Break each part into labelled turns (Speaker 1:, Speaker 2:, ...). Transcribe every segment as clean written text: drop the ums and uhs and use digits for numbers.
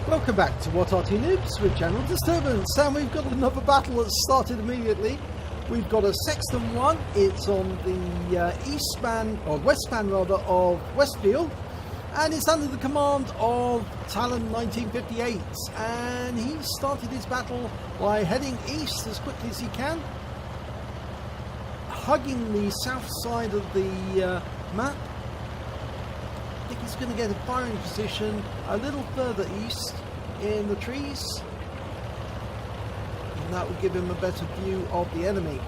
Speaker 1: Welcome back to What Arty Noobs with General Disturbance, and we've got another battle that started immediately. We've got a Sexton one. It's on the east span, or west span rather, of Westfield, and it's under the command of Talon 1958, and he started his battle by heading east as quickly as he can, hugging the south side of the map. I think he's going to get a firing position a little further east in the trees, and that will give him a better view of the enemy.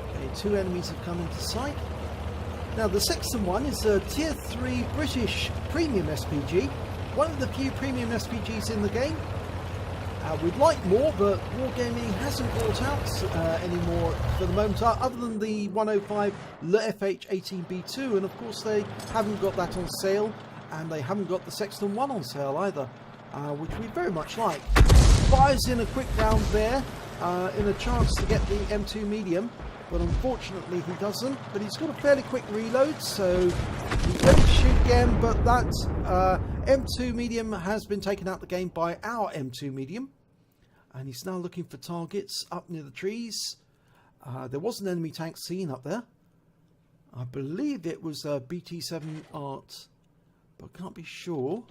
Speaker 1: Okay, two enemies have come into sight. Now the Sexton one is a tier 3 British premium SPG, one of the few premium SPGs in the game. We'd like more, but Wargaming hasn't brought out anymore for the moment, other than the 105 FH18B2, and of course they haven't got that on sale, and they haven't got the Sexton 1 on sale either, which we very much like. Fires in a quick round there, in a chance to get the M2 medium, but unfortunately he doesn't. But he's got a fairly quick reload, so he's going to shoot again, but that M2 medium has been taken out the game by our M2 medium. And he's now looking for targets up near the trees. There was an enemy tank seen up there. I believe it was a BT7 Art, but can't be sure.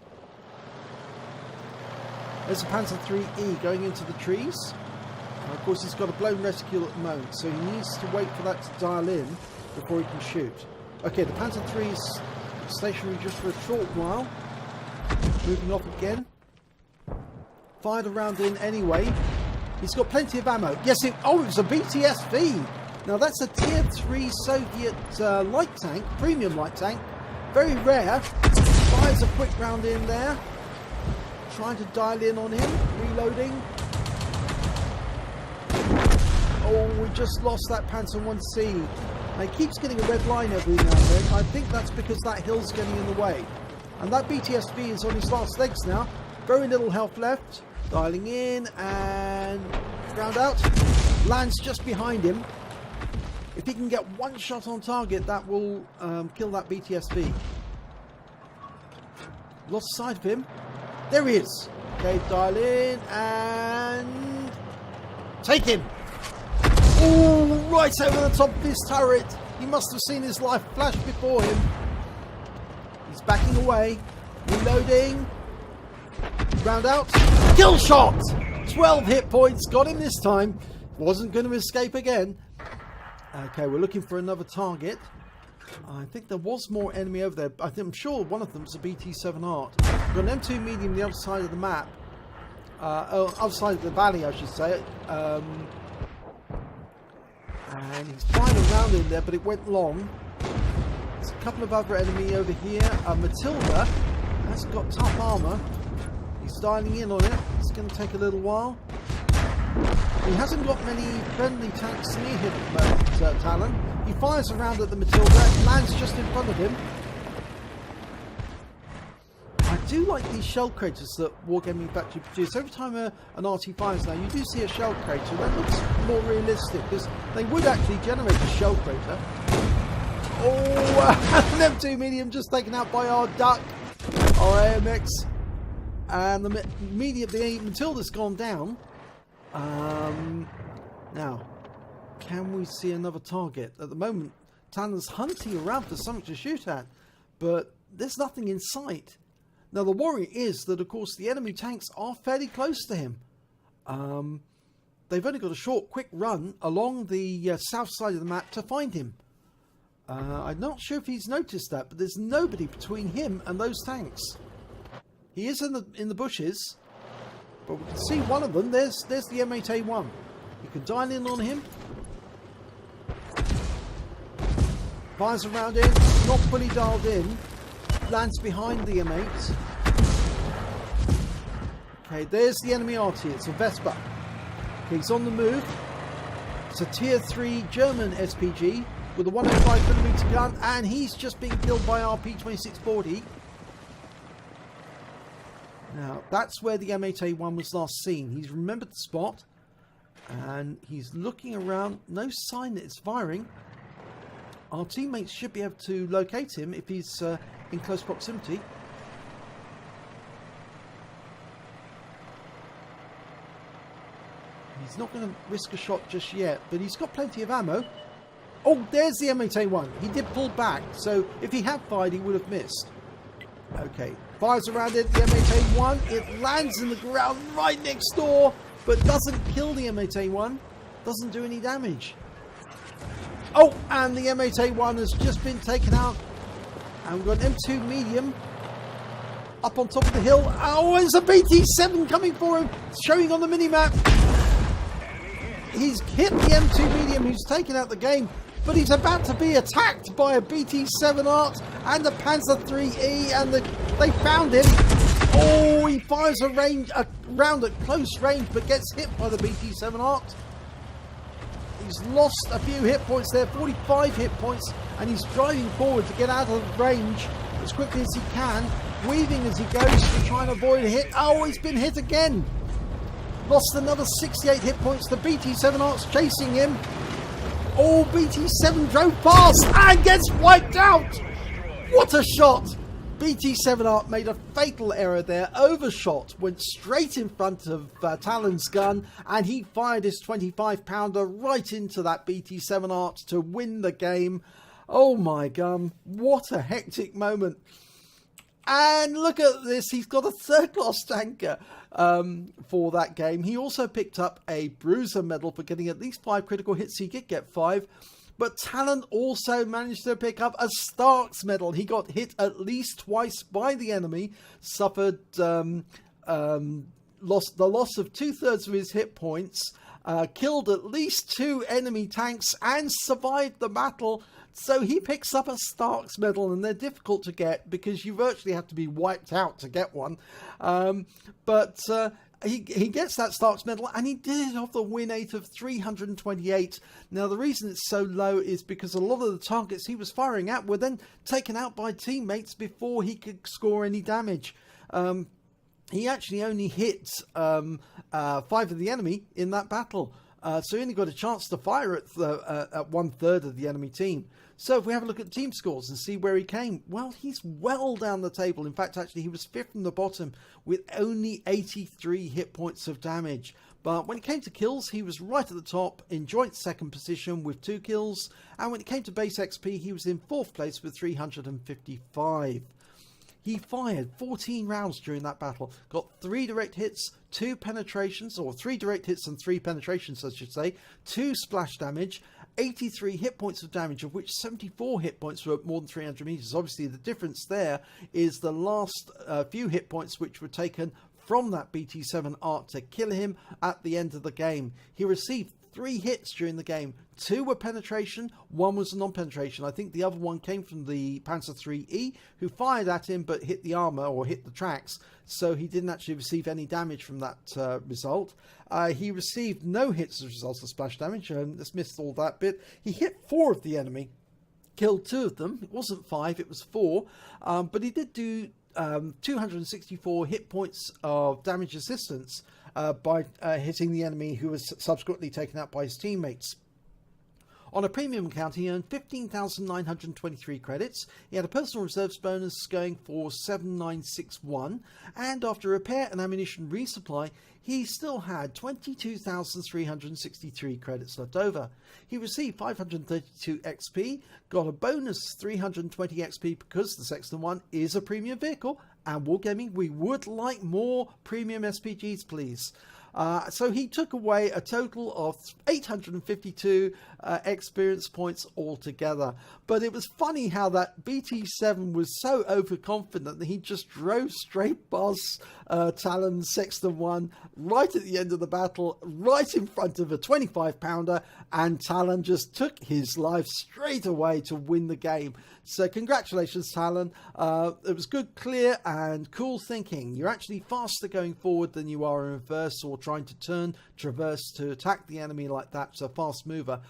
Speaker 1: There's a Panzer IIIe going into the trees. Of course, he's got a blown reticule at the moment, so he needs to wait for that to dial in before he can shoot. Okay, the Panzer III is stationary just for a short while. Moving off again. Fired a round in anyway. He's got plenty of ammo. Yes, it was a BTSV. Now that's a tier 3 Soviet light tank, premium light tank. Very rare. Fires a quick round in there. Trying to dial in on him. Reloading. Oh, we just lost that Panzer 1C. Now, he keeps getting a red line every now and then. I think that's because that hill's getting in the way. And that BTSV is on his last legs now. Very little health left. Dialing in and round out. Lands just behind him. If he can get one shot on target, that will kill that BTSV. Lost sight of him. There he is. Okay, dial in and take him. Oh, right over the top of his turret. He must have seen his life flash before him. He's backing away. Reloading. Round out. Kill shot! 12 hit points. Got him this time. Wasn't going to escape again. Okay, we're looking for another target. I think there was more enemy over there. I'm sure one of them's a BT7 Art. We've got an M2 medium the other side of the map. Other side of the valley, I should say. And he's fired a round in there, but it went long. There's a couple of other enemy over here. Matilda has got tough armour. He's dialing in on it. It's going to take a little while. He hasn't got many friendly tanks near him at the moment, Talon. He fires around at the Matilda and lands just in front of him. I do like these shell craters that Wargaming Factory produce. Every time an Arty fires now, you do see a shell crater. That looks more realistic, because they would actually generate a shell crater. Oh, an M2 medium just taken out by our duck, our AMX. And the Matilda's gone down. Now, can we see another target? At the moment, Talon's hunting around for something to shoot at, but there's nothing in sight. Now, the worry is that, of course, the enemy tanks are fairly close to him. They've only got a short, quick run along the south side of the map to find him. I'm not sure if he's noticed that, but there's nobody between him and those tanks. He is in the bushes, but we can see one of them. There's the M8A1. You can dial in on him. Fires around in, not fully dialed in. Lands behind the M8. Okay, there's the enemy Arty. It's a Vespa. Okay, he's on the move. It's a tier 3 German SPG with a 105mm gun, and he's just being killed by our P2640. Now, that's where the M8A1 was last seen. He's remembered the spot, and he's looking around. No sign that it's firing. Our teammates should be able to locate him if he's in close proximity. He's not going to risk a shot just yet, but he's got plenty of ammo. Oh, there's the M8A1. He did pull back, so if he had fired, he would have missed. Okay, fires around it, the M8A1. It lands in the ground right next door, but doesn't kill the M8A1. Doesn't do any damage. Oh, and the M8A1 has just been taken out. And we've got an M2 medium up on top of the hill. Oh, there's a BT7 coming for him, showing on the minimap. He's hit the M2 medium who's taken out the game, but he's about to be attacked by a BT7 Art and a Panzer IIIe, and they found him. Oh, he fires a round at close range, but gets hit by the BT7 Art. He's lost a few hit points there, 45 hit points, and he's driving forward to get out of range as quickly as he can, weaving as he goes to try and avoid a hit. Oh, he's been hit again. Lost another 68 hit points. The BT7 Art's chasing him. Oh, BT7 drove past and gets wiped out. What a shot. BT7 Art made a fatal error there, overshot, went straight in front of Talon's gun, and he fired his 25-pounder right into that BT7 Art to win the game. Oh my God, what a hectic moment. And look at this, he's got a third-class tanker for that game. He also picked up a Bruiser medal for getting at least 5 critical hits. He did get 5. But Talon also managed to pick up a Starks medal. He got hit at least twice by the enemy, suffered the loss of 2/3 of his hit points, killed at least 2 enemy tanks, and survived the battle. So he picks up a Starks medal, and they're difficult to get because you virtually have to be wiped out to get one. He gets that Starks medal, and he did it off the win rate of 328. Now, the reason it's so low is because a lot of the targets he was firing at were then taken out by teammates before he could score any damage. He actually only hit 5 of the enemy in that battle. So he only got a chance to fire at 1/3 of the enemy team. So if we have a look at team scores and see where he came, well, he's well down the table. In fact, actually, he was 5th from the bottom with only 83 hit points of damage. But when it came to kills, he was right at the top in joint 2nd position with 2 kills. And when it came to base XP, he was in 4th place with 355. He fired 14 rounds during that battle, got 3 direct hits, 2 penetrations, or 3 direct hits and 3 penetrations, I should say, 2 splash damage, 83 hit points of damage, of which 74 hit points were at more than 300 meters. Obviously, the difference there is the last few hit points which were taken from that BT7 Art to kill him at the end of the game. He received 3 hits during the game. 2 were penetration, 1 was a non-penetration. I think the other one came from the Panzer IIIe, who fired at him but hit the armor or hit the tracks, so he didn't actually receive any damage from that result. He received no hits as a result of splash damage. Let's miss all that bit. He hit 4 of the enemy, killed 2 of them. It wasn't 5, it was 4, but he did do 264 hit points of damage assistance by hitting the enemy, who was subsequently taken out by his teammates. On a premium account, he earned 15,923 credits. He had a personal reserves bonus going for 7,961, and after repair and ammunition resupply, he still had 22,363 credits left over. He received 532 XP, got a bonus 320 XP because the Sexton one is a premium vehicle, and Wargaming, we would like more premium SPGs, please. So he took away a total of 852 experience points altogether. But it was funny how that BT7 was so overconfident that he just drove straight past Talon's Sexton 1 right at the end of the battle, right in front of a 25-pounder, and Talon just took his life straight away to win the game. So congratulations, Talon. It was good, clear and cool thinking. You're actually faster going forward than you are in reverse or trying to turn, traverse to attack the enemy like that. So fast mover.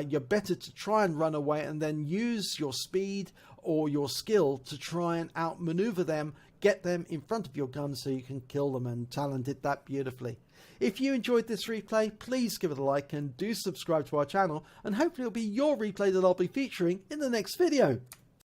Speaker 1: You're better to try and run away and then use your speed or your skill to try and outmaneuver them, get them in front of your gun so you can kill them, and Talon did that beautifully. If you enjoyed this replay, please give it a like and do subscribe to our channel, and hopefully it'll be your replay that I'll be featuring in the next video.